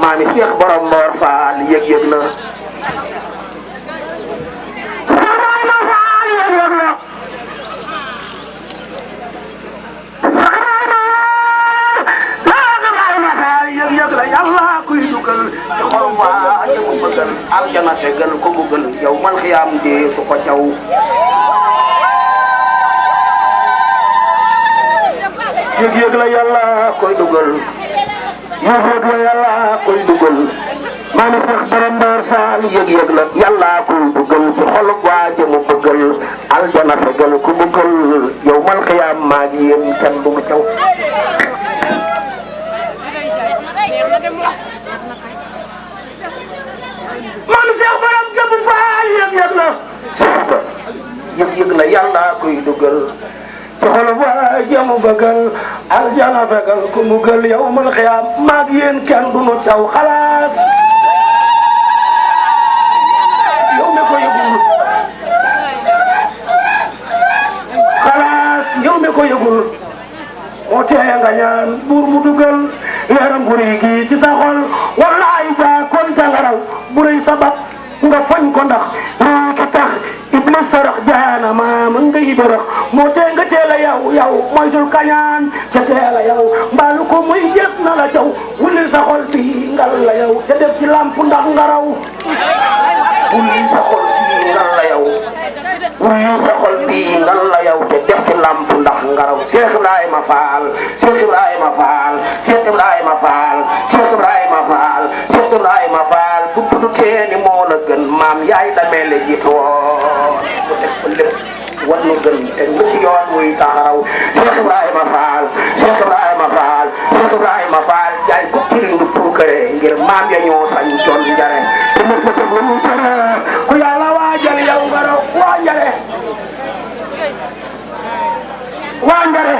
maami Cheikh borom Mor Fall yëg-yëg la yëg-yëg la yàlla kuy dugal ci xorom waa te mu bëggal aljana tegal ko bëggal yow man xiyaam di su ko caw yëg-yëg la yàlla koy dugal yëg-yëg la yàlla koy dugal maami Cheikh borom Mor Fall yëg-yëg la yàlla koy dugal ci xol waa te mu bëggal aljana tegal ko bëggal yow man xiyaam maa ngi yéen kenn du mu caw maam Cheikh borom Jëbu Faal yëg-yëg la yëg-yëg la yàlla koy dugal ci xol waa jëmu bëggal aljana fegal ku mu gël yow mal xiyaam maag yéen kenn du nu caw xalaas yow mi ko yëgul xalaas yow mi ko yëgul moo tee nga ñaan buur mu dugal leeram gu rëy gi ci sa xol wallaay jaa kon jangaraw bu rëy sabab nga foñ ko ndax lii ki tax iblis sarax jaana maam ngay bërëx moo tee nga teel a yow moytul kañaan ca teel a yow mbaalu ko muy jëf na la caw wulil sa xol bi ngal la yow te def ci lamp ndax nga raw wulil sa xol bi ngal la yow wulil sa xol bi ngal la yow te def ci lamp ndax nga raw Cheikh Ibrahima Fall Cheikh Ibrahima Fall Cheikh Ibrahima Fall Cheikh Ibrahima Fall Cheikh Ibrahima Fall bu tudd teeni moo la gën maam yaay damele jiitoo bu teg ko lépp war nu gën te nga ci yoon wuy taxaraw Cheikh Ibrahima Fall Cheikh Ibrahima Fall Cheikh Ibrahima Fall jaay ko kiri ndu puukare ngir maam ya ñoo sañ coon njare te mos na tëb lu mu tere ku yàlla waajal yow nga raw waa njare waa njare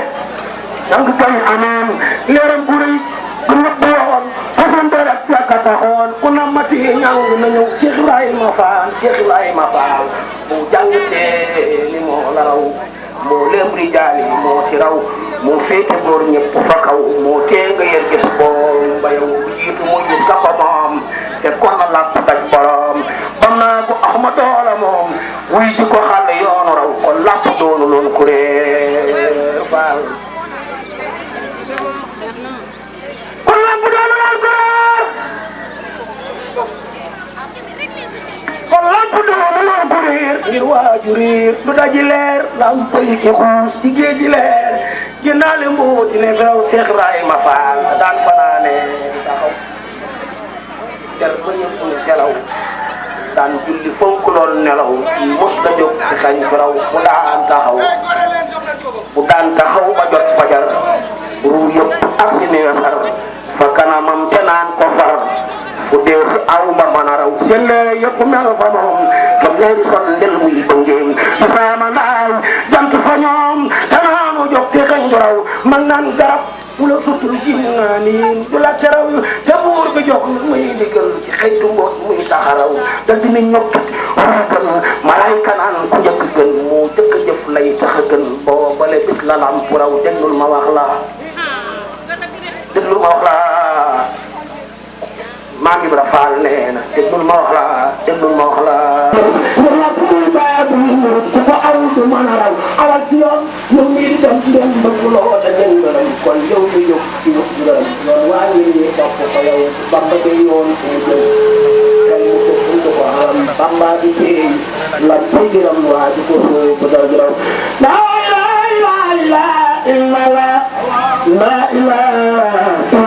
donc kay amoon leeram bu rëy ku nëbb woon fasante rek fekk taxoon ku na mati ñang na ñëw Cheikh Ibrahima Fall Cheikh Ibrahima Fall bu jàngtee ni moo la raw moo léem rijaali moo ci raw moo féete góor ñëpp fa kaw moo tee nga yër gis boom ba yow jiitu mu gis ka ko moom te kon na làpp daj borom bam naa ko Ahmadou la moom wuy di ko xàll yoonu raw kon làpp doonu loon kuréel Fall kon lamp doonu loon kuréel kon lamp doonu loon kuréel ngir waaju riir du daji leer lamp yi ki xuus ci géej gi leer jëndaale mbuut ne firaw Cheikh Ibrahima Fall daan fanaane taxaw jël ba ñëpp ne selaw daan julli fonk lool nelaw mos la jóg ci xañ firaw mu daan taxaw ba jot fajar ruu yëpp ak si neesar fa kanamam te naan ko far fu dee si aw ba mën a raw seen leer yëpp mel fa moom comme leeri sol ndel muy bëngéem isaama ndaay jant fa ñoom te naanu jóg te xañ du raw man naan garab mu la sutul ji naa niin du la teraw te buur bi jox muy digal ci xëytu mboot muy taxaraw da dina ñokk gën malayka naan ku njëkk gën moo jëkk jëf lay tax a gën boo bale bit la lam bu raw déglul ma wax la Maam Ibra Fall nee na déglul ma wax la wala kuy baa du ku ko aw du mën a raw awal ci yoon yow mii di dem dem bëgg loo da jëng ngërëm kon yow mi jóg ci wut ngërëm loolu waa ngi ñi topp ko yow Bamba de yoon fu mu jëm kenn mu ko ko aram Bamba di téy la tégiram waa ji ko sooy ko dal jiraw la ilaha illa Allah la ilaha